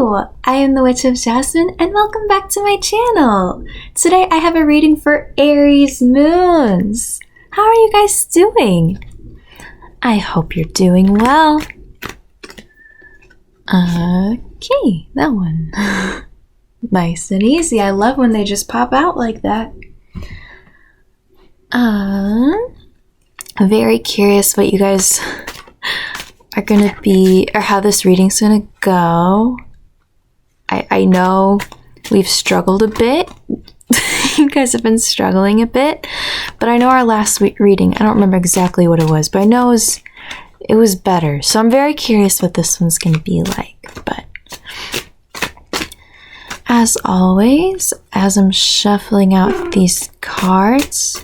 Hello! I am the Witch of Jasmine and welcome back to my channel! Today I have a reading for Aries moons. How are you guys doing? I hope you're doing well. Okay, that one. Nice and easy. I love when they just pop out like that. I'm very curious what you guys are gonna be, or how this reading's gonna go. I know we've struggled a bit. You guys have been struggling a bit, but I know our last week reading, I don't remember exactly what it was, but I know it was better. So I'm very curious what this one's gonna be like. But as always, as I'm shuffling out these cards,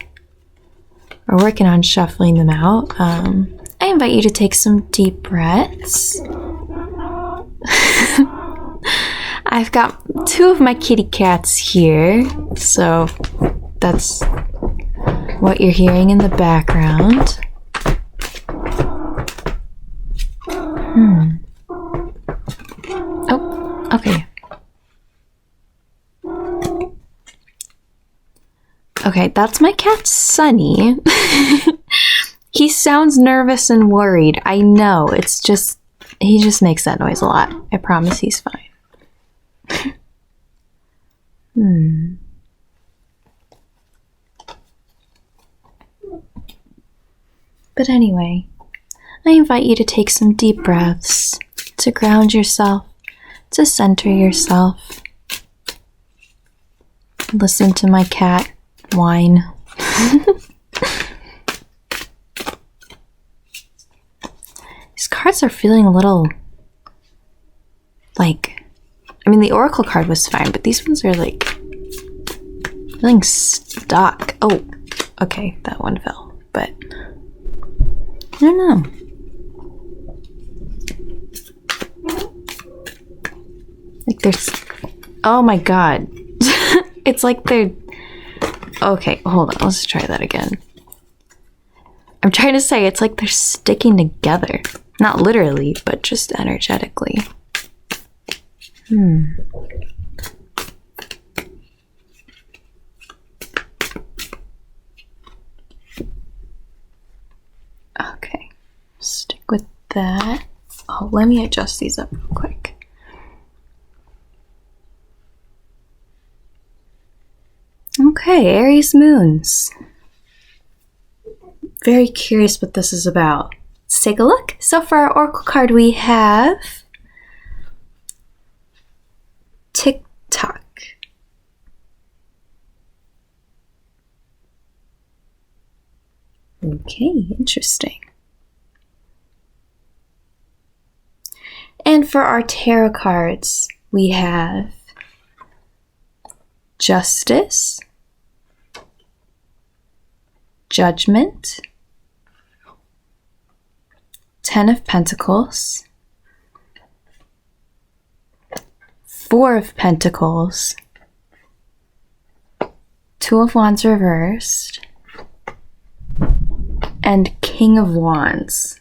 or working on shuffling them out, I invite you to take some deep breaths. I've got two of my kitty cats here, so that's what you're hearing in the background. Oh, okay. Okay, that's my cat Sunny. He sounds nervous and worried. I know, it's just, he just makes that noise a lot. I promise he's fine. But anyway, I invite you to take some deep breaths, to ground yourself, to center yourself. Listen to my cat whine. These cards are feeling a little like, I mean, the Oracle card was fine, but these ones are like feeling stuck. Oh, okay, that one fell, but I don't know. Like there's, oh my god. It's like they're, okay, hold on, let's try that again. I'm trying to say it's like they're sticking together. Not literally, but just energetically. Okay, stick with that. Oh, let me adjust these up real quick. Okay, Aries moons. Very curious what this is about. Let's take a look. So for our Oracle card we have Tick-tock. Okay, interesting. And for our tarot cards, we have Justice, Judgment, Ten of Pentacles, Four of Pentacles, Two of Wands reversed, and King of Wands.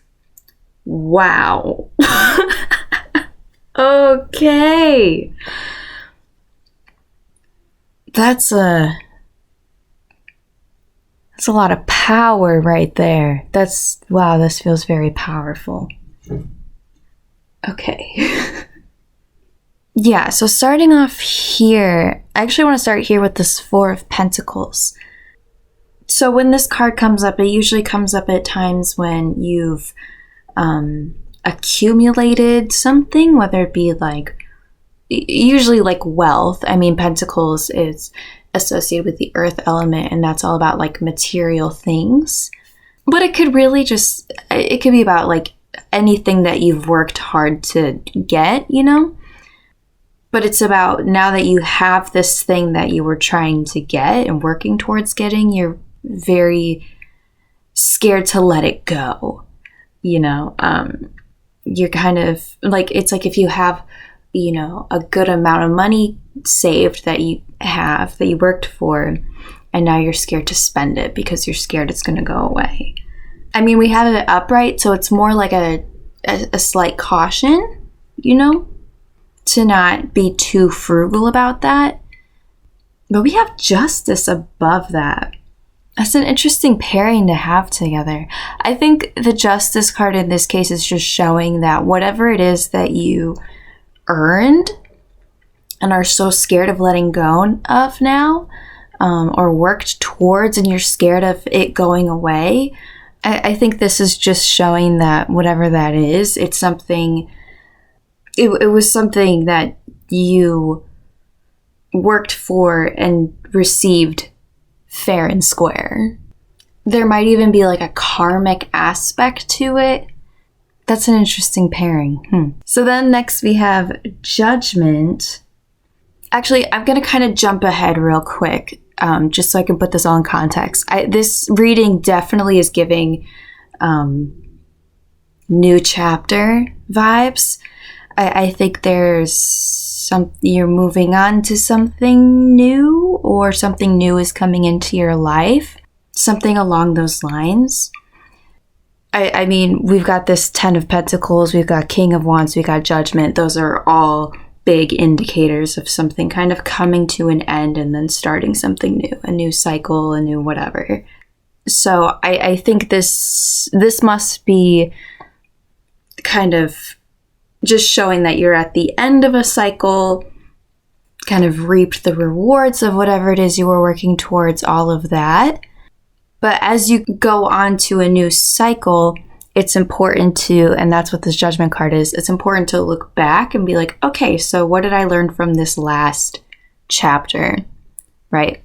Wow. Okay. That's a lot of power right there. Wow, this feels very powerful. Okay. Yeah, so starting off here, I actually want to start here with this Four of Pentacles. So when this card comes up, it usually comes up at times when you've accumulated something, whether it be like, usually like wealth. I mean, Pentacles is associated with the earth element, and that's all about like material things. But it could really just, it could be about like anything that you've worked hard to get, you know? But it's about now that you have this thing that you were trying to get and working towards getting, you're very scared to let it go. You know, you're kind of like, it's like if you have, you know, a good amount of money saved that you have, that you worked for, and now you're scared to spend it because you're scared it's going to go away. I mean, we have it upright, so it's more like a slight caution, you know? to not be too frugal about that. But we have Justice above that. That's an interesting pairing to have together. I think the Justice card in this case is just showing that whatever it is that you earned and are so scared of letting go of now, or worked towards and you're scared of it going away, I think this is just showing that whatever that is, it's something, it was something that you worked for and received fair and square. There might even be like a karmic aspect to it. That's an interesting pairing. So then next we have Judgment. Actually, I'm going to kind of jump ahead real quick, just so I can put this all in context. This reading definitely is giving new chapter vibes. I think there's you're moving on to something new, or something new is coming into your life. Something along those lines. I mean, we've got this 10 of Pentacles, we've got King of Wands, we've got Judgment. Those are all big indicators of something kind of coming to an end and then starting something new, a new cycle, a new whatever. So I think this must be kind of just showing that you're at the end of a cycle, kind of reaped the rewards of whatever it is you were working towards, all of that. But as you go on to a new cycle, it's important to, and that's what this Judgment card is, it's important to look back and be like, okay, so what did I learn from this last chapter, right?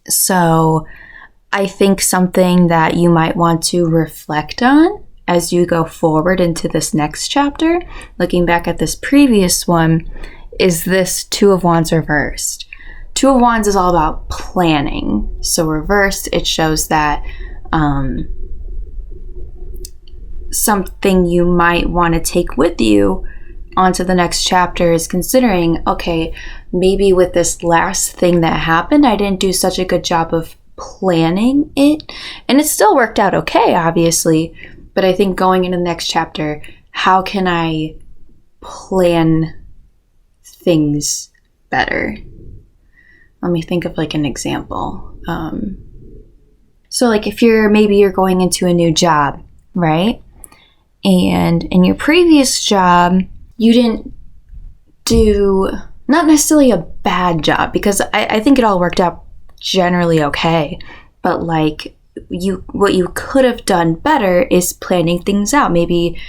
So I think something that you might want to reflect on as you go forward into this next chapter, looking back at this previous one, is this Two of Wands reversed. Two of Wands is all about planning. So reversed, it shows that something you might want to take with you onto the next chapter is considering, okay, maybe with this last thing that happened, I didn't do such a good job of planning it. And it still worked out okay, obviously. But I think going into the next chapter, how can I plan things better? Let me think of like an example. So like if you're going into a new job, right? And in your previous job, you didn't do, not necessarily a bad job, because I think it all worked out generally okay. But like what you could have done better is planning things out. Maybe,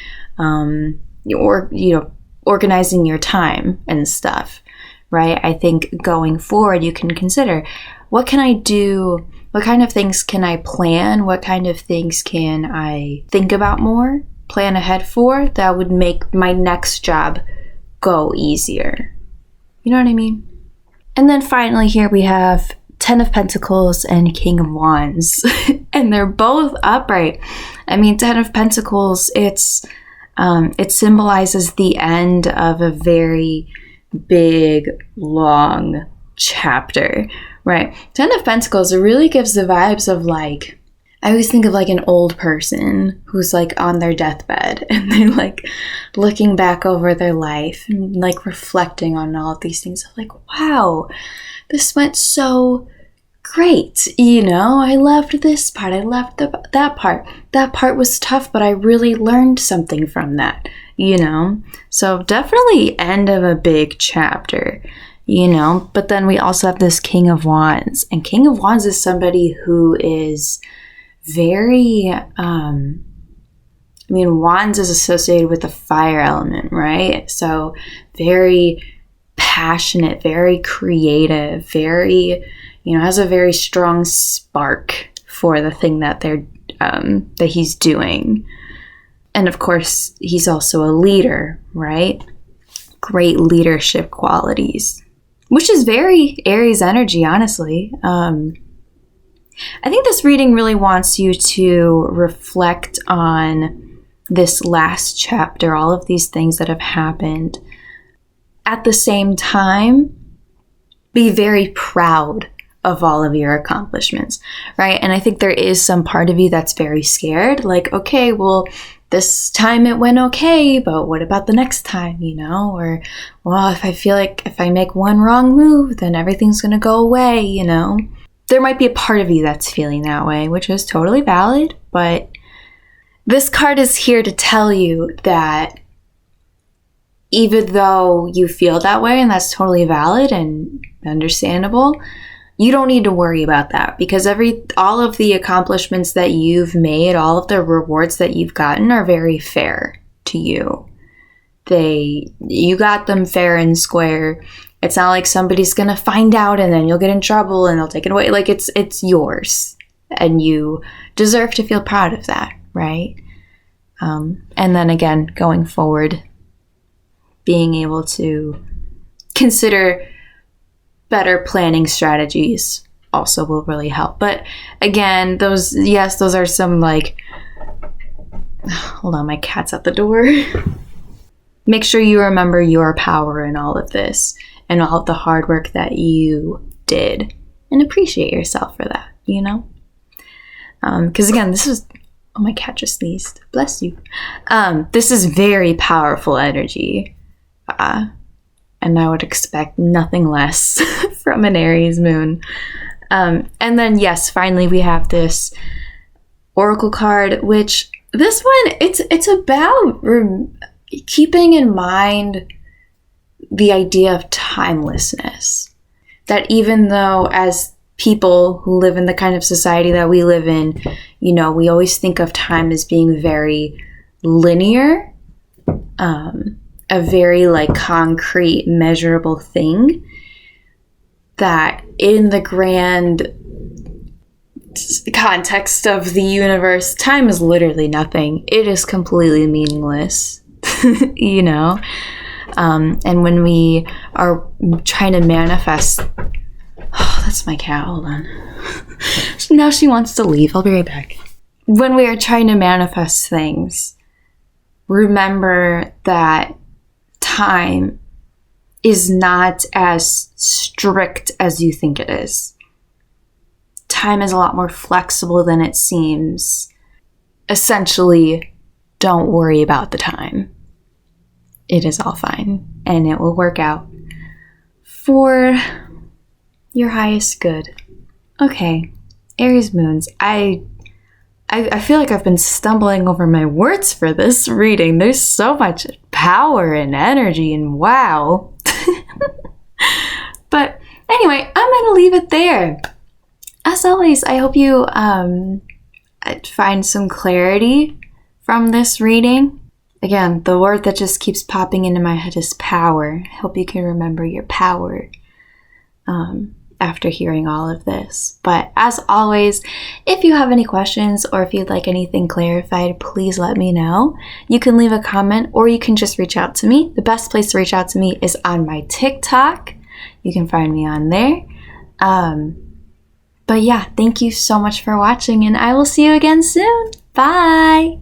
organizing your time and stuff. Right? I think going forward, you can consider, what can I do? What kind of things can I plan? What kind of things can I think about more, plan ahead for, that would make my next job go easier? You know what I mean? And then finally here we have 10 of Pentacles and King of Wands. And they're both upright. I mean, 10 of Pentacles, it symbolizes the end of a very big, long chapter, right? 10 of Pentacles, it really gives the vibes of like, I always think of like an old person who's like on their deathbed and they're like looking back over their life and like reflecting on all of these things of like, wow, this went so great. I loved this part. I loved that part. That part was tough, but I really learned something from that. So definitely end of a big chapter, but then we also have this King of Wands, and King of Wands is somebody who is very, Wands is associated with the fire element, right? So very passionate, very creative, very, has a very strong spark for the thing that that he's doing. And of course, he's also a leader, right? Great leadership qualities, which is very Aries energy, honestly. I think this reading really wants you to reflect on this last chapter, all of these things that have happened. At the same time, be very proud of all of your accomplishments, right? And I think there is some part of you that's very scared, like, okay, well, this time it went okay, but what about the next time, you know? Or, well, if I feel like if I make one wrong move, then everything's gonna go away, you know? There might be a part of you that's feeling that way, which is totally valid, but this card is here to tell you that even though you feel that way, and that's totally valid and understandable, you don't need to worry about that, because all of the accomplishments that you've made, all of the rewards that you've gotten are very fair to you. You got them fair and square. It's not like somebody's gonna find out and then you'll get in trouble and they'll take it away. Like, it's yours, and you deserve to feel proud of that, right? And then again, going forward, being able to consider better planning strategies also will really help. But again, those are some, like, hold on, my cat's at the door. Make sure you remember your power in all of this and all of the hard work that you did, and appreciate yourself for that, you know? Because again, oh, my cat just sneezed. Bless you. This is very powerful energy. And I would expect nothing less from an Aries moon. And then, yes, finally we have this Oracle card, which this one, it's about keeping in mind the idea of timelessness. That even though, as people who live in the kind of society that we live in, you know, we always think of time as being very linear, a very, like, concrete, measurable thing, that in the grand context of the universe, time is literally nothing. It is completely meaningless, you know? And when we are trying to manifest, oh, that's my cat, hold on. Now she wants to leave. I'll be right back. When we are trying to manifest things, remember that time is not as strict as you think it is. Time is a lot more flexible than it seems. Essentially, don't worry about the time. It is all fine, and it will work out for your highest good. Okay, Aries moons. I feel like I've been stumbling over my words for this reading. There's so much power and energy, and wow. But anyway, I'm going to leave it there. As always, I hope you find some clarity from this reading. Again, the word that just keeps popping into my head is power. I hope you can remember your power after hearing all of this. But as always, if you have any questions or if you'd like anything clarified, please let me know. You can leave a comment or you can just reach out to me. The best place to reach out to me is on my TikTok. You can find me on there. But yeah, thank you so much for watching, and I will see you again soon. Bye!